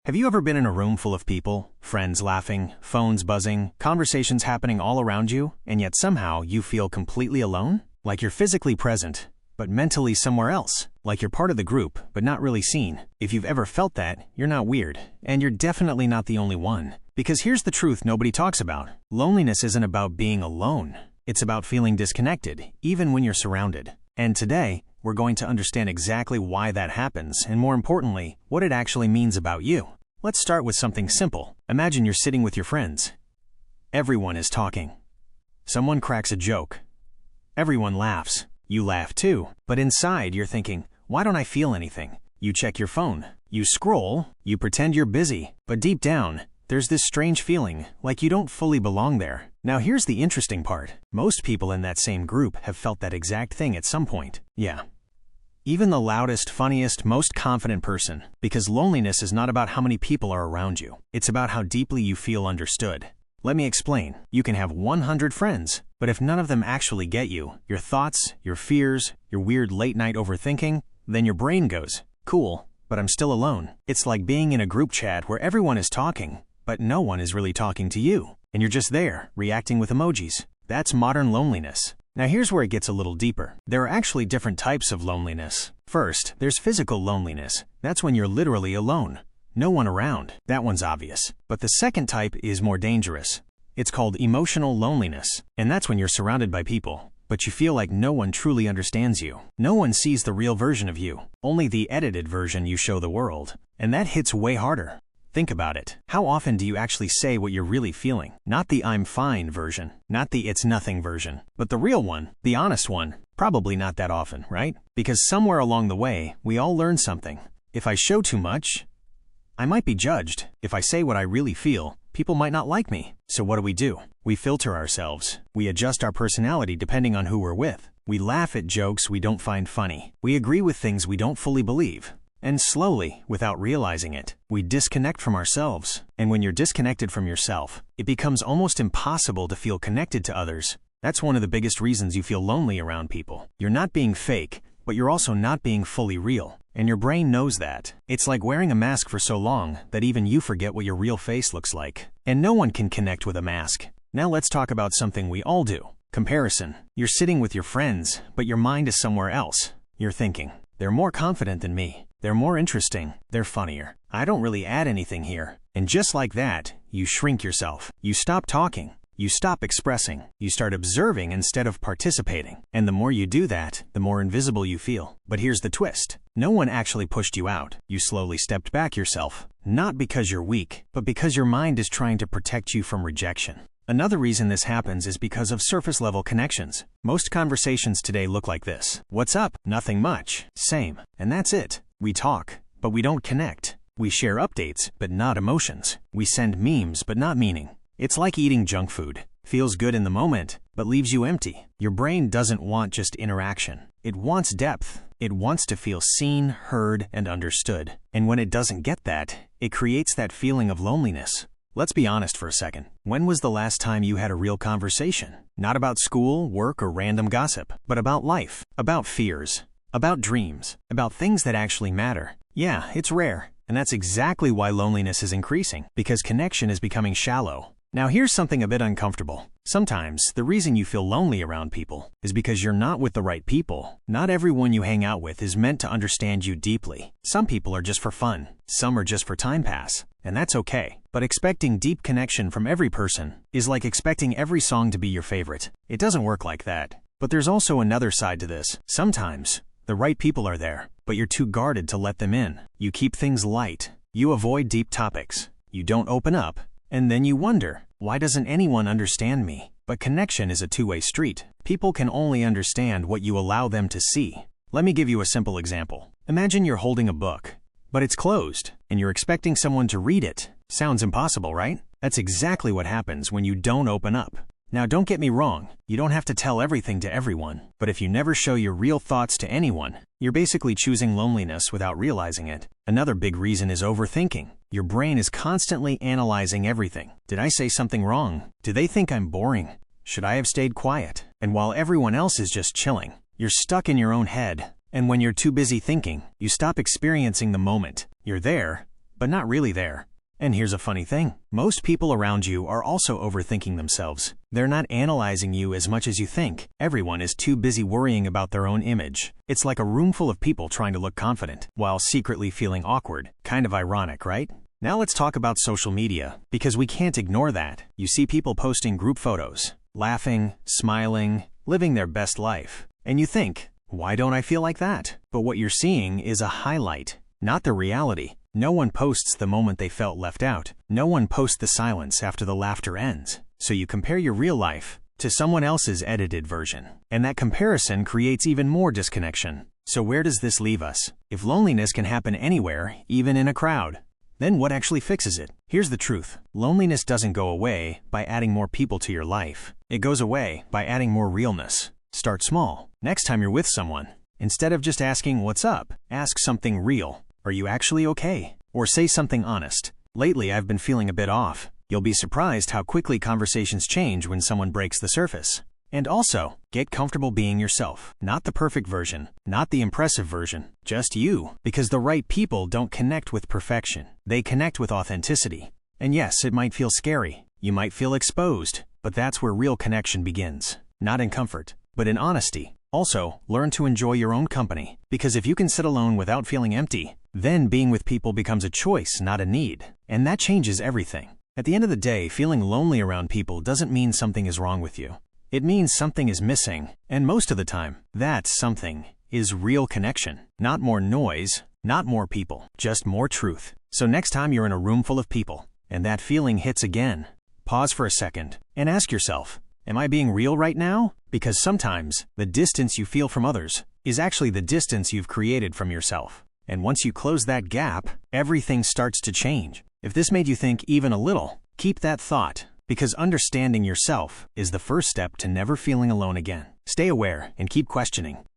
Have you ever been in a room full of people, friends laughing, phones buzzing, conversations happening all around you, and yet somehow you feel completely alone? Like you're physically present, but mentally somewhere else. Like you're part of the group, but not really seen. If you've ever felt that, you're not weird. And you're definitely not the only one. Because here's the truth nobody talks about. Loneliness isn't about being alone. It's about feeling disconnected, even when you're surrounded. And today, we're going to understand exactly why that happens, and more importantly, what it actually means about you. Let's start with something simple. Imagine you're sitting with your friends. Everyone is talking. Someone cracks a joke. Everyone laughs. You laugh too. But inside, you're thinking, why don't I feel anything? You check your phone. You scroll. You pretend you're busy. But deep down, there's this strange feeling, like you don't fully belong there. Now here's the interesting part. Most people in that same group have felt that exact thing at some point. Yeah. Even the loudest, funniest, most confident person. Because loneliness is not about how many people are around you. It's about how deeply you feel understood. Let me explain. You can have 100 friends, but if none of them actually get you, your thoughts, your fears, your weird late-night overthinking, then your brain goes, cool, but I'm still alone. It's like being in a group chat where everyone is talking, but no one is really talking to you. And you're just there, reacting with emojis. That's modern loneliness. Now here's where it gets a little deeper. There are actually different types of loneliness. First, there's physical loneliness. That's when you're literally alone. No one around. That one's obvious. But the second type is more dangerous. It's called emotional loneliness. And that's when you're surrounded by people, but you feel like no one truly understands you. No one sees the real version of you. Only the edited version you show the world. And that hits way harder. Think about it. How often do you actually say what you're really feeling? Not the I'm fine version, not the it's nothing version, but the real one, the honest one. Probably not that often, right? Because somewhere along the way, we all learn something. If I show too much, I might be judged. If I say what I really feel, people might not like me. So what do? We filter ourselves. We adjust our personality depending on who we're with. We laugh at jokes we don't find funny. We agree with things we don't fully believe. And slowly, without realizing it, we disconnect from ourselves. And when you're disconnected from yourself, it becomes almost impossible to feel connected to others. That's one of the biggest reasons you feel lonely around people. You're not being fake, but you're also not being fully real. And your brain knows that. It's like wearing a mask for so long that even you forget what your real face looks like. And no one can connect with a mask. Now let's talk about something we all do. Comparison. You're sitting with your friends, but your mind is somewhere else. You're thinking, they're more confident than me. They're more interesting. They're funnier. I don't really add anything here. And just like that, you shrink yourself. You stop talking. You stop expressing. You start observing instead of participating. And the more you do that, the more invisible you feel. But here's the twist. No one actually pushed you out. You slowly stepped back yourself. Not because you're weak, but because your mind is trying to protect you from rejection. Another reason this happens is because of surface-level connections. Most conversations today look like this. What's up? Nothing much. Same. And that's it. We talk, but we don't connect. We share updates, but not emotions. We send memes, but not meaning. It's like eating junk food. Feels good in the moment, but leaves you empty. Your brain doesn't want just interaction. It wants depth. It wants to feel seen, heard, and understood. And when it doesn't get that, it creates that feeling of loneliness. Let's be honest for a second. When was the last time you had a real conversation? Not about school, work, or random gossip, but about life, about fears, about dreams, about things that actually matter. Yeah, it's rare. And that's exactly why loneliness is increasing, because connection is becoming shallow. Now here's something a bit uncomfortable. Sometimes, the reason you feel lonely around people is because you're not with the right people. Not everyone you hang out with is meant to understand you deeply. Some people are just for fun. Some are just for time pass. And that's okay. But expecting deep connection from every person is like expecting every song to be your favorite. It doesn't work like that. But there's also another side to this. Sometimes, the right people are there, but you're too guarded to let them in. You keep things light. You avoid deep topics. You don't open up. And then you wonder, why doesn't anyone understand me? But connection is a two-way street. People can only understand what you allow them to see. Let me give you a simple example. Imagine you're holding a book, but it's closed, and you're expecting someone to read it. Sounds impossible, right? That's exactly what happens when you don't open up. Now don't get me wrong, you don't have to tell everything to everyone, but if you never show your real thoughts to anyone, you're basically choosing loneliness without realizing it. Another big reason is overthinking. Your brain is constantly analyzing everything. Did I say something wrong? Do they think I'm boring? Should I have stayed quiet? And while everyone else is just chilling, you're stuck in your own head. And when you're too busy thinking, you stop experiencing the moment. You're there, but not really there. And here's a funny thing. Most people around you are also overthinking themselves. They're not analyzing you as much as you think. Everyone is too busy worrying about their own image. It's like a room full of people trying to look confident, while secretly feeling awkward. Kind of ironic, right? Now let's talk about social media, because we can't ignore that. You see people posting group photos, laughing, smiling, living their best life. And you think, why don't I feel like that? But what you're seeing is a highlight, not the reality. No one posts the moment they felt left out. No one posts the silence after the laughter ends. So you compare your real life to someone else's edited version. And that comparison creates even more disconnection. So where does this leave us? If loneliness can happen anywhere, even in a crowd, then what actually fixes it? Here's the truth. Loneliness doesn't go away by adding more people to your life. It goes away by adding more realness. Start small. Next time you're with someone, instead of just asking what's up, ask something real. Are you actually okay? Or say something honest. Lately, I've been feeling a bit off. You'll be surprised how quickly conversations change when someone breaks the surface. And also, get comfortable being yourself. Not the perfect version, not the impressive version, just you. Because the right people don't connect with perfection. They connect with authenticity. And yes, it might feel scary. You might feel exposed. But that's where real connection begins. Not in comfort, but in honesty. Also, learn to enjoy your own company. Because if you can sit alone without feeling empty, then being with people becomes a choice, not a need. And that changes everything. At the end of the day, feeling lonely around people doesn't mean something is wrong with you. It means something is missing. And most of the time, that something is real connection. Not more noise, not more people, just more truth. So next time you're in a room full of people, and that feeling hits again, pause for a second and ask yourself, am I being real right now? Because sometimes the distance you feel from others is actually the distance you've created from yourself. And once you close that gap, everything starts to change. If this made you think even a little, keep that thought, because understanding yourself is the first step to never feeling alone again. Stay aware and keep questioning.